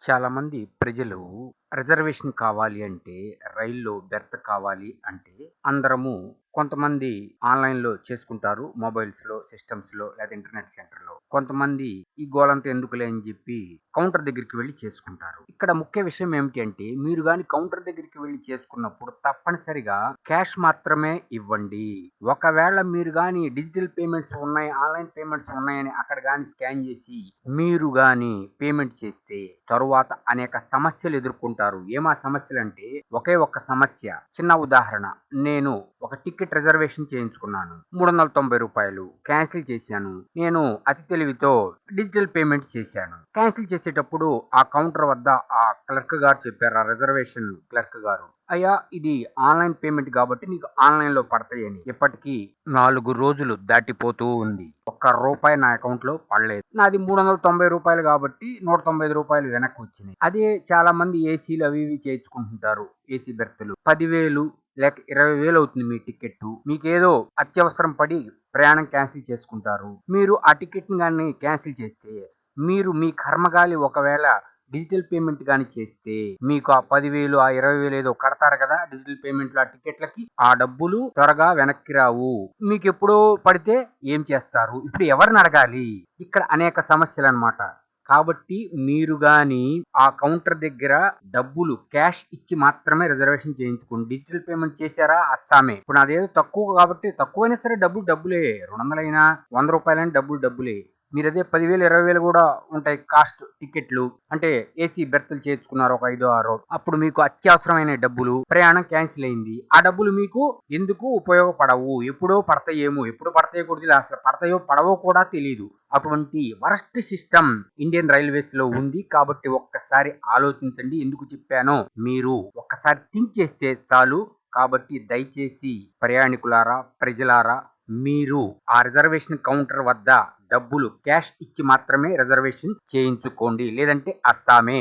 చాలామంది ప్రజలు రిజర్వేషన్ కావాలి అంటే, రైల్లో బెర్త్ కావాలి అంటే, అందరము కొంతమంది ఆన్‌లైన్‌లో చేసుకుంటారు. మొబైల్స్‌లో, సిస్టమ్స్‌లో లేదా ఇంటర్నెట్ సెంటర్‌లో. కొంతమంది ఈ గోలంతా ఎందుకులే అని జెప్పి కౌంటర్ దగ్గరికి వెళ్లి చేసుకుంటారు. ఇక్కడ ముఖ్య విషయం ఏమిటి అంటే, మీరు గాని కౌంటర్ దగ్గరికి వెళ్లి చేసుకున్నప్పుడు తప్పనిసరిగా క్యాష్ మాత్రమే ఇవ్వండి. ఒకవేళ మీరు గాని డిజిటల్ పేమెంట్స్ ఉన్నాయి, ఆన్‌లైన్ పేమెంట్స్ ఉన్నాయని అక్కడ గాని స్కాన్ జేసి, మీరు గాని పేమెంట్ చేస్తే తరువాత అనేక సమస్యలు ఎదుర్కొంటారు. ఆ సమస్యలంటే ఒకే ఒక్క సమస్య. చిన్న ఉదాహరణ. నేను ఒక టికెట్ రిజర్వేషన్ చేయించుకున్నాను. రూ. 390 క్యాన్సిల్ చేశాను. నేను అతి తెలివితో డిజిటల్ పేమెంట్ చేశాను. క్యాన్సిల్ చేసేటప్పుడు ఆ కౌంటర్ వద్ద ఆ క్లర్క్ గారు చెప్పారు. ఆ రిజర్వేషన్ క్లర్క్ గారు. అయ్యా! ఇది ఆన్‌లైన్ పేమెంట్ గాబట్టి నీకు ఆన్‌లైన్‌లో పడతాయని. ఇప్పటికి 4 రోజులు దాటిపోతూ ఉంది. ఒక్క రూపాయి నా అకౌంట్‌లో పడలేదు. నాది రూ. 390 గాబట్టి రూ. 195 వెనక్కి వచ్చినాయి. అదే చాలామంది ఏసీలు అవి ఇవి చేయించుకుంటుంటారు. ఏసీ బెర్తులు. 10,000 లేక 20,000 అవుతుంది మీ టికెట్టు. మీకేదో అత్యవసరం పడి ప్రయాణం క్యాన్సిల్ చేసుకుంటారు. మీరు ఆ టికెట్‌ని గాని క్యాన్సిల్ చేస్తే, మీరు మీ కర్మగాలి ఒకవేళ డిజిటల్ పేమెంట్ గాని చేస్తే, మీకు ఆ 10,000 ఆ 20,000 ఏదో కడతారు కదా! డిజిటల్ పేమెంట్‌లో ఆ టికెట్‌లకి. ఆ డబ్బులు త్వరగా వెనక్కి రావు. మీకెప్పుడో పడితే ఏం చేస్తారు? ఇప్పుడు ఎవరినడగాలి? ఇక్కడ అనేక సమస్యలనమాట. కాబట్టి మీరు గాని ఆ కౌంటర్ దగ్గర డబ్బులు క్యాష్ ఇచ్చి మాత్రమే రిజర్వేషన్ చేయించుకోండి. డిజిటల్ పేమెంట్ చేశారా అస్సామే. ఇప్పుడు నాదేదో తక్కువ కాబట్టి తక్కువైనా సరే డబ్బులు డబ్బులే. 200 రూ. 100 డబ్బులు డబ్బులే. మీరదే 10,000, 20,000 గూడా ఉంటాయి కాస్ట్ టికెట్లు. అంటే ఏసీ బెర్తులు చేర్చుకున్నారు ఒక ఐదో, ఆరో. అప్పుడు మీకు అత్యవసరమైన డబ్బులు, ప్రయాణం క్యాన్సిల్ అయింది. ఆ డబ్బులు మీకు ఎందుకు ఉపయోగపడవు. ఎప్పుడో పడతాయేమో, ఎప్పుడు పడతాయో కూడా తెలీదు. అసలు పడతాయో పడవో కూడా తెలీదు. అటువంటి వరస్ట్ సిస్టమ్ ఇండియన్ రైల్వేస్‌లో ఉంది. కాబట్టి ఒక్కసారి ఆలోచించండి. ఎందుకు చెప్పానో మీరు ఒక్కసారి థింక్ చేస్తే చాలు. కాబట్టి దయచేసి ప్రయాణికులారా, ప్రజలారా మీరు ఆ రిజర్వేషన్ కౌంటర్ వద్ద డబ్బులు క్యాష్ ఇచ్చి మాత్రమే రిజర్వేషన్ చేయించుకోండి. లేదంటే అస్సామే.